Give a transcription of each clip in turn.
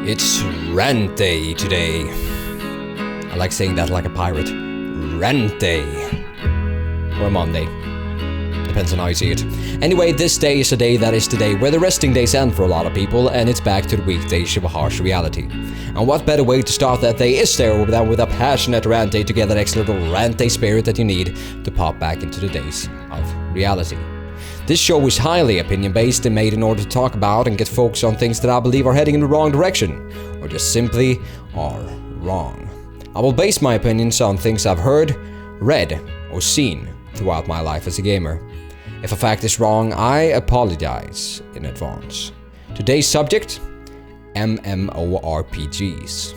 It's RantDay today. I like saying that like a pirate. RantDay. Or Monday. Depends on how you see it. Anyway, this day is a day that is the day where the resting days end for a lot of people, and it's back to the weekdays of a harsh reality. And what better way to start that day is there than with a passionate RantDay to get that extra little RantDay spirit that you need to pop back into the days of reality. This show is highly opinion-based and made in order to talk about and get focused on things that I believe are heading in the wrong direction, or just simply are wrong. I will base my opinions on things I've heard, read, or seen throughout my life as a gamer. If a fact is wrong, I apologize in advance. Today's subject: MMORPGs.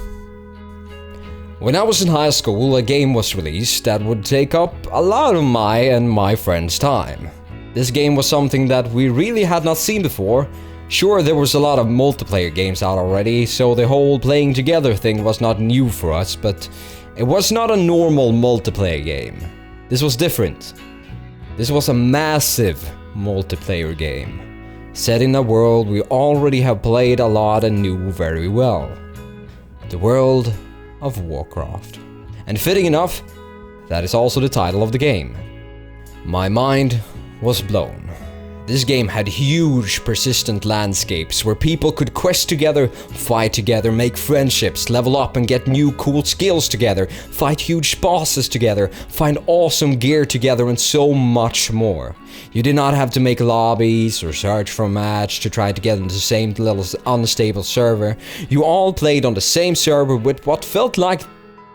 When I was in high school, a game was released that would take up a lot of my and my friends' time. This game was something that we really had not seen before. Sure, there was a lot of multiplayer games out already, so the whole playing together thing was not new for us, but it was not a normal multiplayer game. This was different. This was a massive multiplayer game, set in a world we already have played a lot and knew very well. The World of Warcraft. And fitting enough, that is also the title of the game. My mind was blown. This game had huge, persistent landscapes where people could quest together, fight together, make friendships, level up and get new cool skills together, fight huge bosses together, find awesome gear together, and so much more. You did not have to make lobbies or search for a match to try to get into the same little unstable server. You all played on the same server with what felt like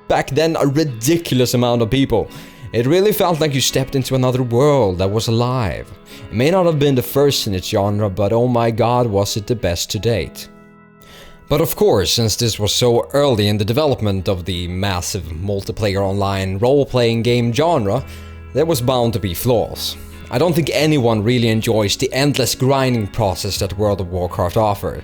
back then a ridiculous amount of people. It really felt like you stepped into another world that was alive. It may not have been the first in its genre, but oh my god, was it the best to date. But of course, since this was so early in the development of the massive multiplayer online role-playing game genre, there was bound to be flaws. I don't think anyone really enjoys the endless grinding process that World of Warcraft offered.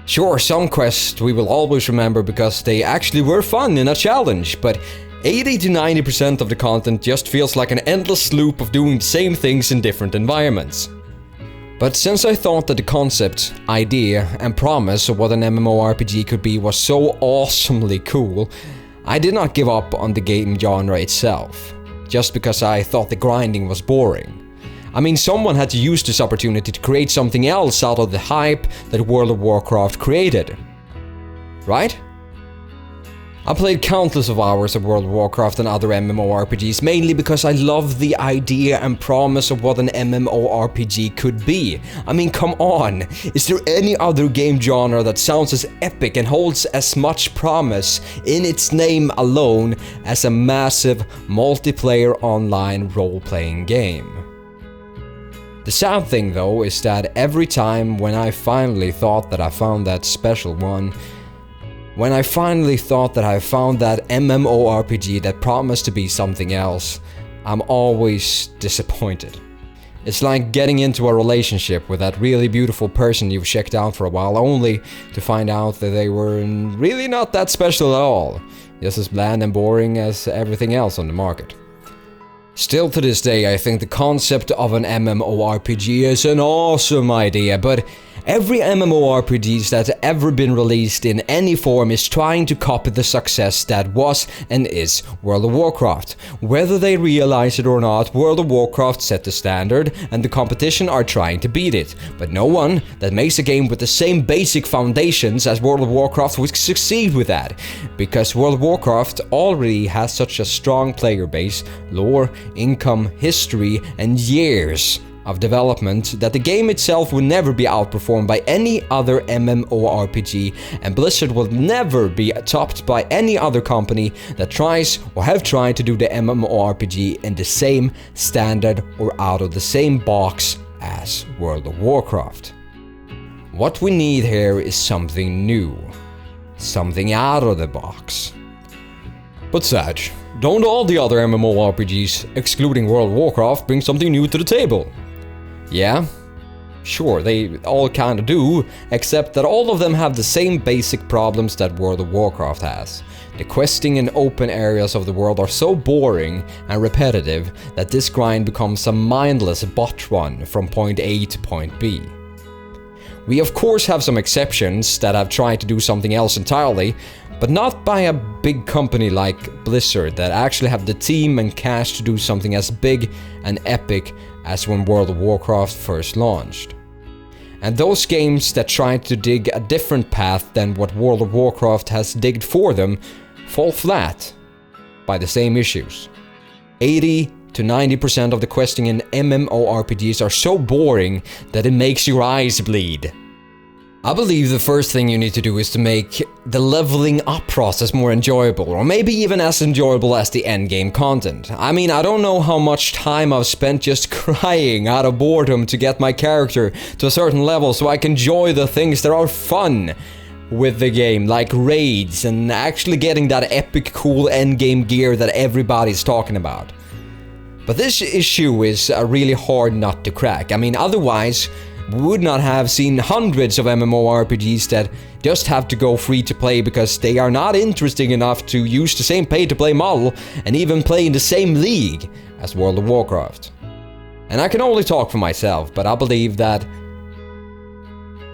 Sure, some quests we will always remember because they actually were fun and a challenge, but 80 to 90% of the content just feels like an endless loop of doing the same things in different environments. But since I thought that the concept, idea, and promise of what an MMORPG could be was so awesomely cool, I did not give up on the game genre itself, just because I thought the grinding was boring. I mean, someone had to use this opportunity to create something else out of the hype that World of Warcraft created. Right? I played countless of hours of World of Warcraft and other MMORPGs, mainly because I love the idea and promise of what an MMORPG could be. I mean, come on! Is there any other game genre that sounds as epic and holds as much promise in its name alone as a massive multiplayer online role-playing game? The sad thing though is that every time when I finally thought that I found that special one, when I finally thought that I found that MMORPG that promised to be something else, I'm always disappointed. It's like getting into a relationship with that really beautiful person you've checked out for a while, only to find out that they were really not that special at all, just as bland and boring as everything else on the market. Still to this day, I think the concept of an MMORPG is an awesome idea, but every MMORPG that's ever been released in any form is trying to copy the success that was and is World of Warcraft. Whether they realize it or not, World of Warcraft set the standard and the competition are trying to beat it. But no one that makes a game with the same basic foundations as World of Warcraft would succeed with that. Because World of Warcraft already has such a strong player base, lore, income, history, and years of development that the game itself will never be outperformed by any other MMORPG, and Blizzard will never be topped by any other company that tries or have tried to do the MMORPG in the same standard or out of the same box as World of Warcraft. What we need here is something new, something out of the box. But Saj, don't all the other MMORPGs, excluding World of Warcraft, bring something new to the table? Yeah, sure, they all kinda do, except that all of them have the same basic problems that World of Warcraft has. The questing and open areas of the world are so boring and repetitive that this grind becomes a mindless bot run from point A to point B. We of course have some exceptions that have tried to do something else entirely, but not by a big company like Blizzard that actually have the team and cash to do something as big and epic as when World of Warcraft first launched. And those games that tried to dig a different path than what World of Warcraft has digged for them fall flat by the same issues. 80 to 90% of the questing in MMORPGs are so boring that it makes your eyes bleed. I believe the first thing you need to do is to make the leveling up process more enjoyable, or maybe even as enjoyable as the endgame content. I mean, I don't know how much time I've spent just crying out of boredom to get my character to a certain level so I can enjoy the things that are fun with the game, like raids and actually getting that epic cool endgame gear that everybody's talking about. But this issue is a really hard nut to crack. I mean, otherwise we would not have seen hundreds of MMORPGs that just have to go free to play because they are not interesting enough to use the same pay-to-play model and even play in the same league as World of Warcraft. And I can only talk for myself, but I believe that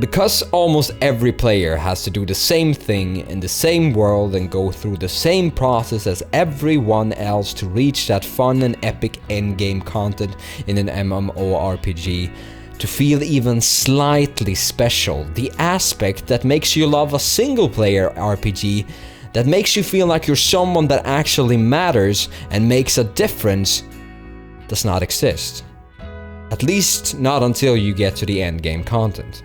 because almost every player has to do the same thing in the same world and go through the same process as everyone else to reach that fun and epic endgame content in an MMORPG, to feel even slightly special, the aspect that makes you love a single-player RPG, that makes you feel like you're someone that actually matters and makes a difference, does not exist. At least not until you get to the endgame content.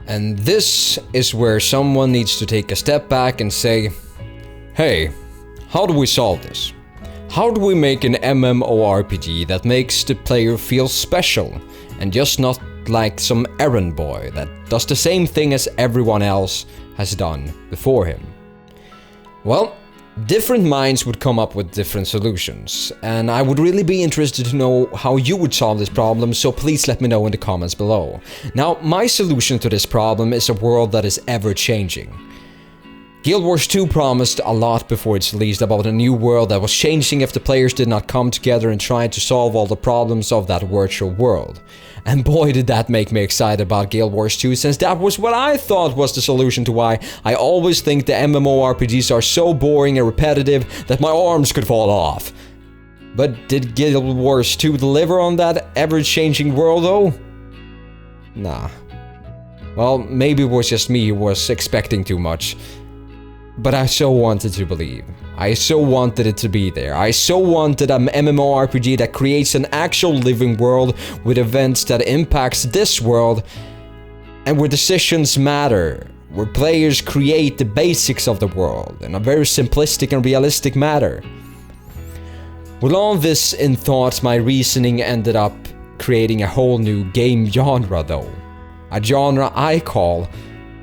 And this is where someone needs to take a step back and say, hey, how do we solve this? How do we make an MMORPG that makes the player feel special and just not like some errand boy that does the same thing as everyone else has done before him? Well, different minds would come up with different solutions, and I would really be interested to know how you would solve this problem, so please let me know in the comments below. Now, my solution to this problem is a world that is ever-changing. Guild Wars 2 promised a lot before its release about a new world that was changing if the players did not come together and try to solve all the problems of that virtual world. And boy, did that make me excited about Guild Wars 2, since that was what I thought was the solution to why I always think the MMORPGs are so boring and repetitive that my arms could fall off. But did Guild Wars 2 deliver on that ever-changing world though? Nah. Well, maybe it was just me who was expecting too much. But I so wanted to believe. I so wanted it to be there. I so wanted an MMORPG that creates an actual living world with events that impacts this world and where decisions matter, where players create the basics of the world in a very simplistic and realistic manner. With all this in thought, my reasoning ended up creating a whole new game genre though. A genre I call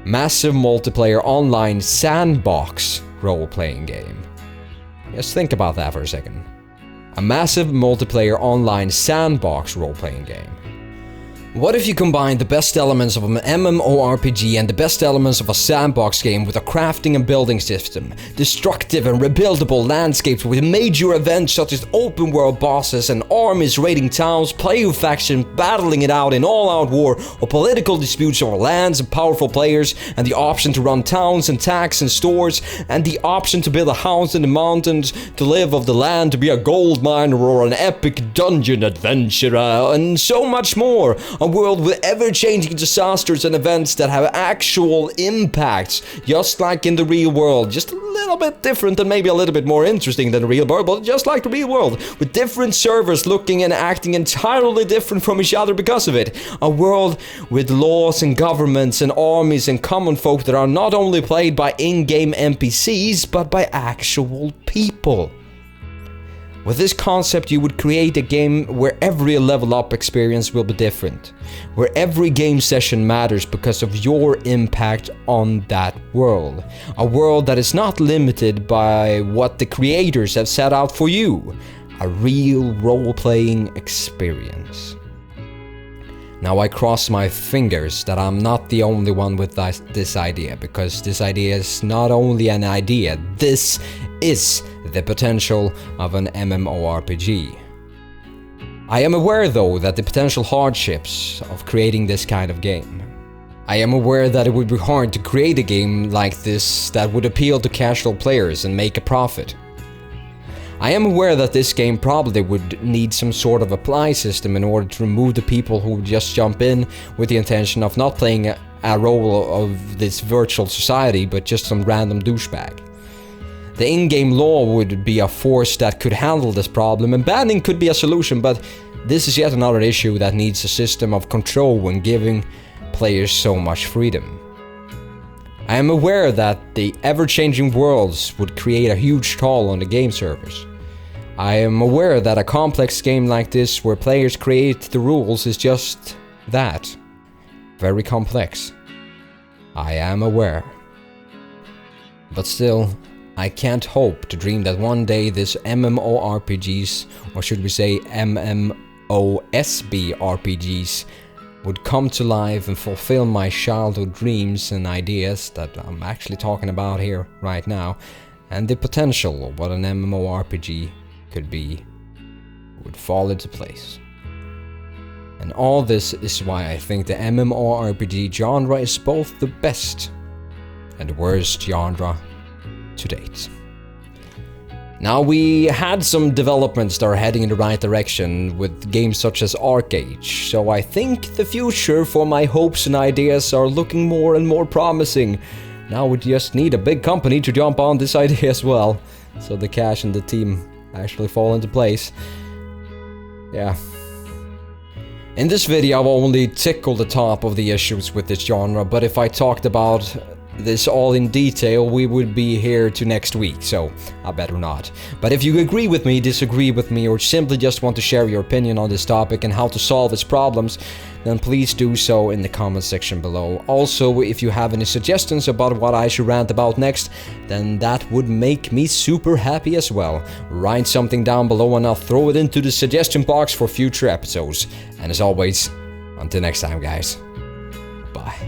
massive multiplayer online sandbox role-playing game. Just think about that for a second. A massive multiplayer online sandbox role-playing game. What if you combine the best elements of an MMORPG and the best elements of a sandbox game with a crafting and building system, destructive and rebuildable landscapes with major events such as open world bosses and armies raiding towns, player factions battling it out in all-out war or political disputes over lands and powerful players, and the option to run towns and tax and stores, and the option to build a house in the mountains, to live off the land, to be a gold miner or an epic dungeon adventurer, and so much more. A world with ever-changing disasters and events that have actual impacts, just like in the real world. Just a little bit different and maybe a little bit more interesting than the real world, but just like the real world, with different servers looking and acting entirely different from each other because of it. A world with laws and governments and armies and common folk that are not only played by in-game NPCs, but by actual people. With this concept, you would create a game where every level up experience will be different, where every game session matters because of your impact on that world. A world that is not limited by what the creators have set out for you. A real role-playing experience. Now I cross my fingers that I'm not the only one with this idea, because this idea is not only an idea, this is the potential of an MMORPG. I am aware though that the potential hardships of creating this kind of game. I am aware that it would be hard to create a game like this that would appeal to casual players and make a profit. I am aware that this game probably would need some sort of apply system in order to remove the people who just jump in with the intention of not playing a role of this virtual society, but just some random douchebag. The in-game law would be a force that could handle this problem, and banning could be a solution, but this is yet another issue that needs a system of control when giving players so much freedom. I am aware that the ever-changing worlds would create a huge toll on the game servers. I am aware that a complex game like this, where players create the rules, is just that. Very complex. I am aware. But still, I can't hope to dream that one day this MMORPGs, or should we say MMOSB RPGs, would come to life and fulfill my childhood dreams and ideas that I'm actually talking about here right now, and the potential of what an MMORPG could be would fall into place. And all this is why I think the MMORPG genre is both the best and the worst genre to date. Now, we had some developments that are heading in the right direction with games such as Arcage, so I think the future for my hopes and ideas are looking more and more promising. Now we just need a big company to jump on this idea as well, so the cash and the team actually fall into place. Yeah. In this video I've only tickled the top of the issues with this genre, but if I talked about this all in detail, we would be here to next week, so I better not. But if you agree with me, disagree with me, or simply just want to share your opinion on this topic and how to solve its problems, then please do so in the comment section below. Also, if you have any suggestions about what I should rant about next, then that would make me super happy as well. Write something down below and I'll throw it into the suggestion box for future episodes. And as always, until next time guys, bye.